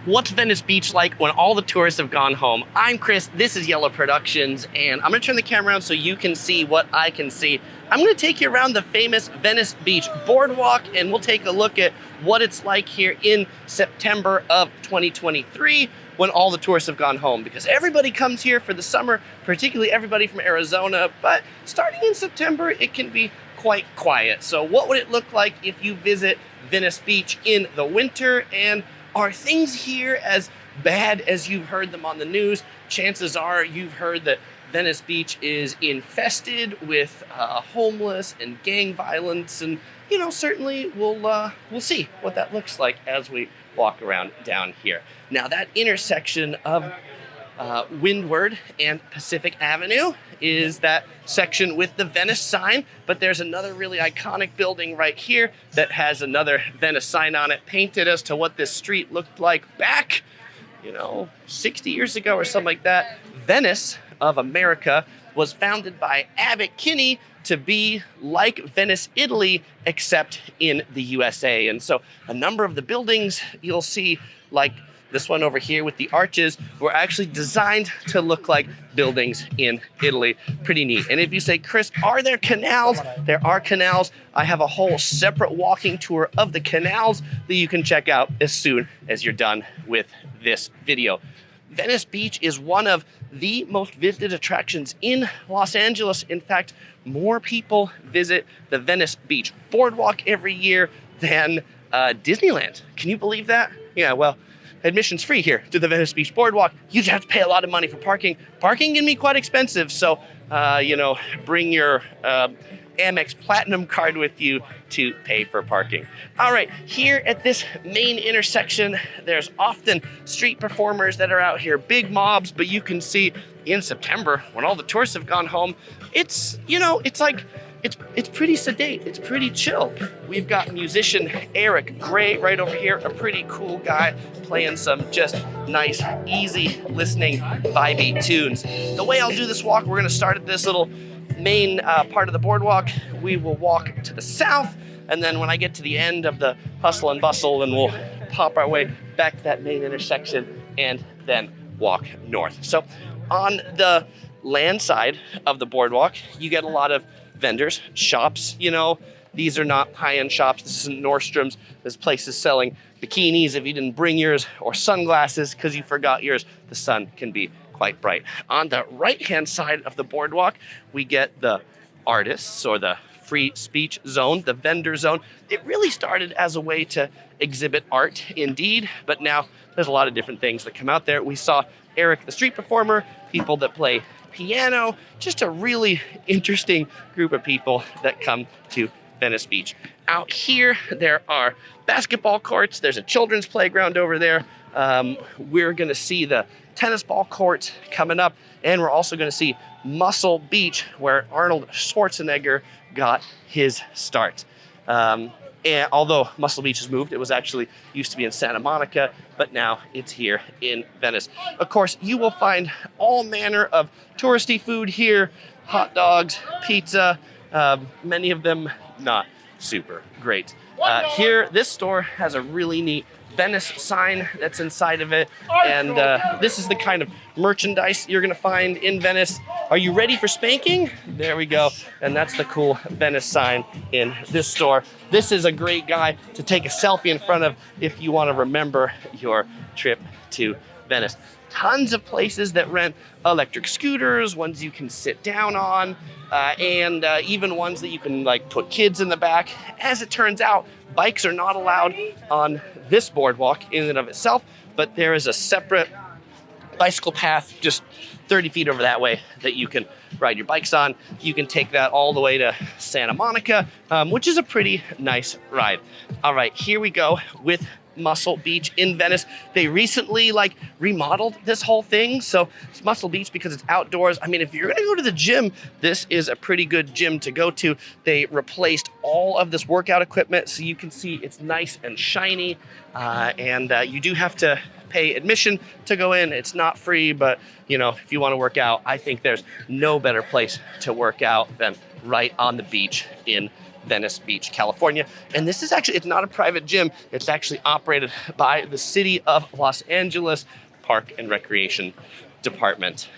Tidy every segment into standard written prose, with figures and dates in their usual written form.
What's Venice Beach like when all the tourists have gone home? I'm Chris, this is Yellow Productions, and I'm gonna turn the camera around so you can see what I can see. I'm gonna take you around the famous Venice Beach Boardwalk, and we'll take a look at what it's like here in September of 2023 when all the tourists have gone home, because everybody comes here for the summer, particularly everybody from Arizona, but starting in September, it can be quite quiet. So what would it look like if you visit Venice Beach in the winter? And are things here as bad as you've heard them on the news? Chances are you've heard that Venice Beach is infested with homeless and gang violence, and you know, certainly we'll see what that looks like as we walk around down here. Now, that intersection of Windward and Pacific Avenue is that section with the Venice sign, but there's another really iconic building right here that has another Venice sign on it, painted as to what this street looked like back, 60 years ago or something like that. Venice of America was founded by Abbot Kinney to be like Venice, Italy, except in the USA. And so a number of the buildings you'll see, like this one over here with the arches, were actually designed to look like buildings in Italy. Pretty neat. And if you say, Chris, are there canals? There are canals. I have a whole separate walking tour of the canals that you can check out as soon as you're done with this video. Venice Beach is one of the most visited attractions in Los Angeles. In fact, more people visit the Venice Beach Boardwalk every year than Disneyland. Can you believe that? Yeah, well, admission's free here to the Venice Beach Boardwalk. You just have to pay a lot of money for parking. Parking can be quite expensive, so bring your Amex Platinum card with you to pay for parking. All right, here at this main intersection, there's often street performers that are out here, big mobs, but you can see in September, when all the tourists have gone home, it's pretty sedate, it's pretty chill. We've got musician Eric Gray right over here, a pretty cool guy playing some just nice, easy listening, vibey tunes. The way I'll do this walk, we're gonna start at this little main part of the boardwalk. We will walk to the south, and then when I get to the end of the hustle and bustle, then we'll pop our way back to that main intersection and then walk north. So on the land side of the boardwalk, you get a lot of vendors, shops. These are not high-end shops. This isn't Nordstrom's. This place is selling bikinis if you didn't bring yours, or sunglasses because you forgot yours. The sun can be quite bright. On the right-hand side of the boardwalk, we get the artists, or the free speech zone, the vendor zone. It really started as a way to exhibit art, indeed, but now there's a lot of different things that come out there. We saw Eric, the street performer, people that play piano, just a really interesting group of people that come to Venice Beach. Out here, there are basketball courts. There's a children's playground over there. We're gonna see the tennis ball court coming up, and we're also gonna see Muscle Beach, where Arnold Schwarzenegger got his start. And although Muscle Beach has moved, it was actually used to be in Santa Monica, but now it's here in Venice. Of course, you will find all manner of touristy food here, hot dogs, pizza, many of them not super great. Here, this store has a really neat Venice sign that's inside of it, and this is the kind of merchandise you're gonna find in Venice. Are you ready for spanking? There we go, and that's the cool Venice sign in this store. This is a great guy to take a selfie in front of if you want to remember your trip to Venice. Tons of places that rent electric scooters, ones you can sit down on, and even ones that you can put kids in the back. As it turns out, bikes are not allowed on this boardwalk in and of itself, but there is a separate bicycle path just 30 feet over that way that you can ride your bikes on. You can take that all the way to Santa Monica, which is a pretty nice ride. All right, here we go with Muscle Beach in Venice. They recently remodeled this whole thing. So it's Muscle Beach because it's outdoors. I mean, if you're gonna go to the gym, this is a pretty good gym to go to. They replaced all of this workout equipment, so you can see it's nice and shiny. And you do have to pay admission to go in. It's not free, but if you want to work out, I think there's no better place to work out than right on the beach in Venice Beach, California. And this is actually, it's not a private gym. It's actually operated by the City of Los Angeles Park and Recreation Department.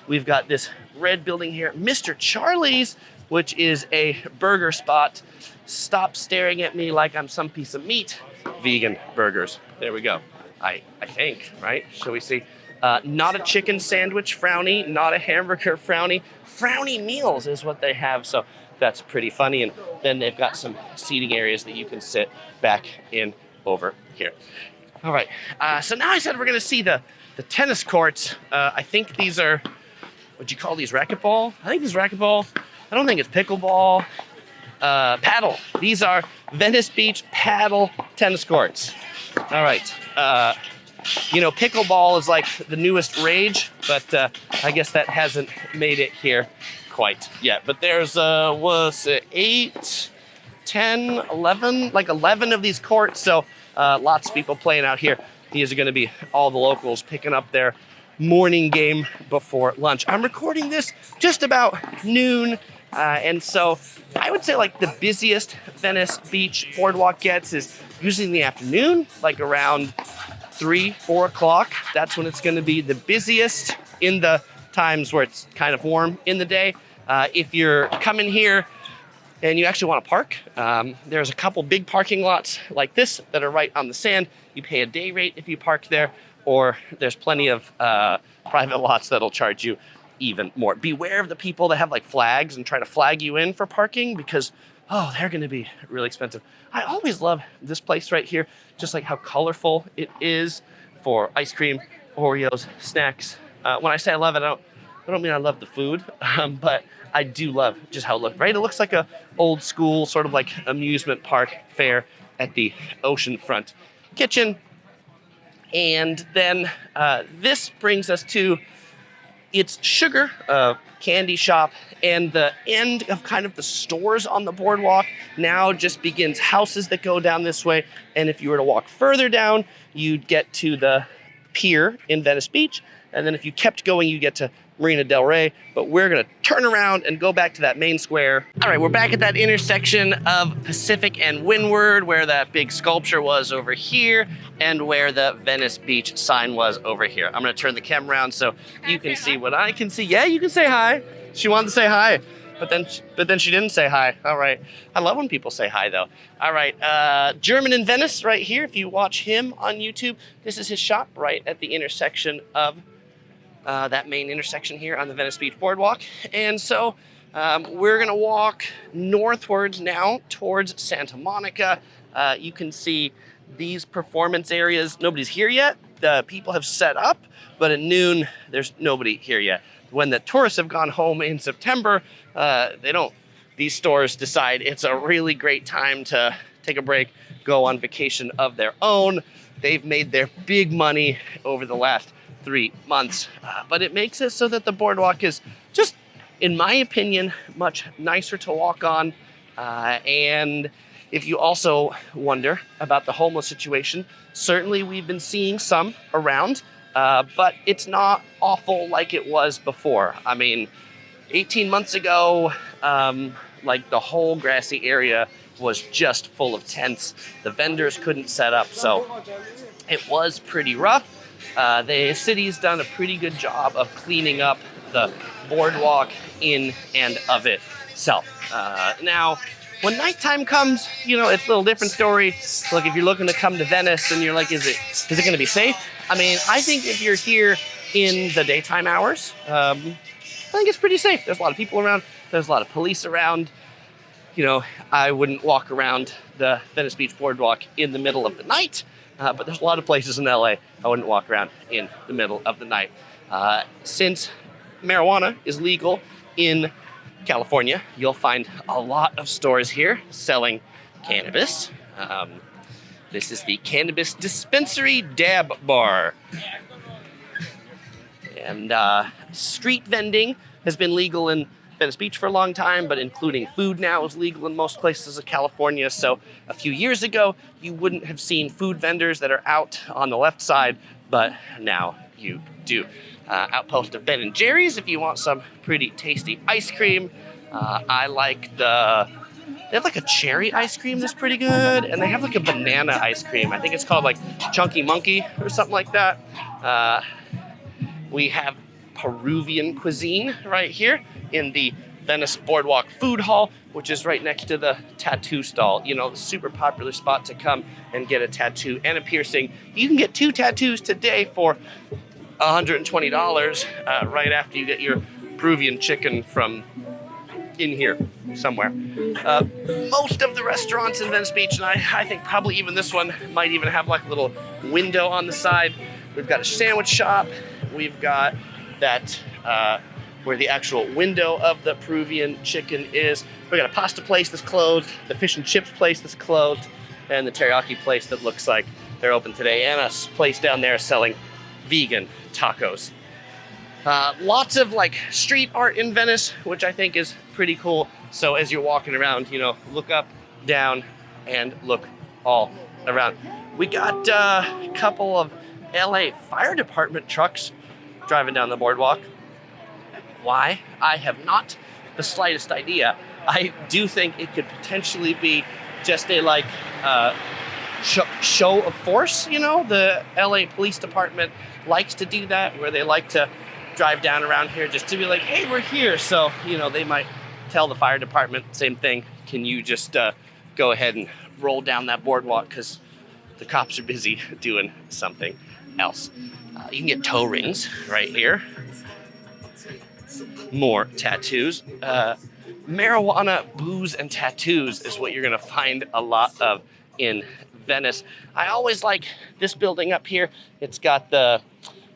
We've got this red building here, Mr. Charlie's, which is a burger spot. Stop staring at me like I'm some piece of meat. Vegan burgers. There we go. I think, right? Shall we see? Not a chicken sandwich frowny, not a hamburger frowny. Frowny meals is what they have, so that's pretty funny. And then they've got some seating areas that you can sit back in over here. All right, so now I said we're gonna see the tennis courts. I think these are, what'd you call these, racquetball? I think this is racquetball. I don't think it's pickleball. Paddle. These are Venice Beach paddle tennis courts. All right. You know, pickleball is like the newest rage, but I guess that hasn't made it here quite yet. But there's, was it 8, 10, 11, like 11 of these courts. So lots of people playing out here. These are going to be all the locals picking up their morning game before lunch. I'm recording this just about noon. And so I would say like the busiest Venice Beach Boardwalk gets is usually in the afternoon, like around 3, 4 o'clock. That's when it's going to be the busiest in the times where it's kind of warm in the day. If you're coming here and you actually want to park, there's a couple big parking lots like this that are right on the sand. You pay a day rate if you park there, or there's plenty of private lots that'll charge you even more. Beware of the people that have like flags and try to flag you in for parking, because oh, they're going to be really expensive. I always love this place right here, just like how colorful it is for ice cream, Oreos, snacks. When I say I love it, I don't mean I love the food, but I do love just how it looks, right? It looks like a old school sort of like amusement park fair at the oceanfront kitchen. And then this brings us to its sugar candy shop, and the end of kind of the stores on the boardwalk now just begins houses that go down this way. And if you were to walk further down, you'd get to the pier in Venice Beach. And then if you kept going, you get to Marina del Rey, but we're gonna turn around and go back to that main square. All right, we're back at that intersection of Pacific and Windward, where that big sculpture was over here and where the Venice Beach sign was over here. I'm gonna turn the camera around so you can see what I can see. Yeah, you can say hi. She wanted to say hi, but then she didn't say hi. All right, I love when people say hi though. All right, German in Venice right here. If you watch him on YouTube, this is his shop right at the intersection of that main intersection here on the Venice Beach Boardwalk. And so we're gonna walk northwards now towards Santa Monica. You can see these performance areas. Nobody's here yet. The people have set up, but at noon, there's nobody here yet. When the tourists have gone home in September, these stores decide it's a really great time to take a break, go on vacation of their own. They've made their big money over the last 3 months, but it makes it so that the boardwalk is just, in my opinion, much nicer to walk on. And if you also wonder about the homeless situation, certainly we've been seeing some around, but it's not awful like it was before. I mean, 18 months ago, like the whole grassy area was just full of tents. The vendors couldn't set up, so it was pretty rough. The city's done a pretty good job of cleaning up the boardwalk in and of itself. Now, when nighttime comes, you know, it's a little different story. Look, if you're looking to come to Venice and you're like, is it going to be safe? I mean, I think if you're here in the daytime hours, I think it's pretty safe. There's a lot of people around. There's a lot of police around. You know, I wouldn't walk around the Venice Beach Boardwalk in the middle of the night. But there's a lot of places in LA I wouldn't walk around in the middle of the night. Since marijuana is legal in California, you'll find a lot of stores here selling cannabis. This is the Cannabis Dispensary Dab Bar. And street vending has been legal in Venice Beach for a long time, but including food now is legal in most places of California. So a few years ago, you wouldn't have seen food vendors that are out on the left side, but now you do. Outpost of Ben & Jerry's if you want some pretty tasty ice cream. I like the They have like a cherry ice cream that's pretty good, and they have like a banana ice cream. I think it's called like Chunky Monkey or something like that. We have Peruvian cuisine right here in the Venice Boardwalk Food Hall, which is right next to the tattoo stall. You know, the super popular spot to come and get a tattoo and a piercing. You can get 2 tattoos today for $120 right after you get your Peruvian chicken from in here somewhere. Most of the restaurants in Venice Beach, and I think probably even this one might even have like a little window on the side. We've got a sandwich shop. We've got that where the actual window of the Peruvian chicken is. We got a pasta place that's closed, the fish and chips place that's closed, and the teriyaki place that looks like they're open today, and a place down there selling vegan tacos. Lots of like street art in Venice, which I think is pretty cool. So as you're walking around, you know, look up, down, and look all around. We got a couple of LA Fire Department trucks driving down the boardwalk. Why? I have not the slightest idea. I do think it could potentially be just a like show of force. You know, the LA Police Department likes to do that, where they like to drive down around here just to be like, hey, we're here. So, you know, they might tell the fire department, same thing, can you just go ahead and roll down that boardwalk because the cops are busy doing something else. You can get toe rings right here. More tattoos. Marijuana, booze, and tattoos is what you're gonna find a lot of in Venice. I always like this building up here. It's got the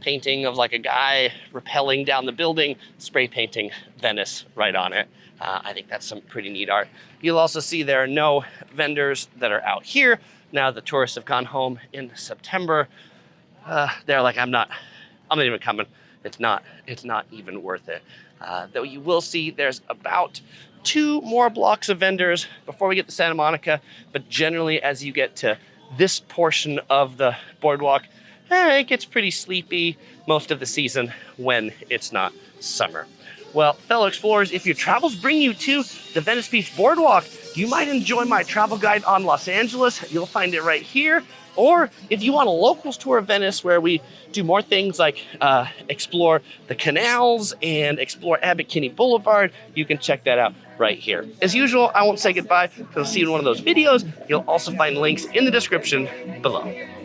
painting of like a guy rappelling down the building, spray painting Venice right on it. I think that's some pretty neat art. You'll also see there are no vendors that are out here. Now the tourists have gone home in September. They're like, I'm not even coming. It's not even worth it. Though you will see there's about 2 more blocks of vendors before we get to Santa Monica, but generally as you get to this portion of the boardwalk, it gets pretty sleepy most of the season when it's not summer. Well, fellow explorers, if your travels bring you to the Venice Beach Boardwalk, you might enjoy my travel guide on Los Angeles. You'll find it right here. Or if you want a locals tour of Venice where we do more things like explore the canals and explore Abbot Kinney Boulevard, you can check that out right here. As usual, I won't say goodbye because I'll see you in one of those videos. You'll also find links in the description below.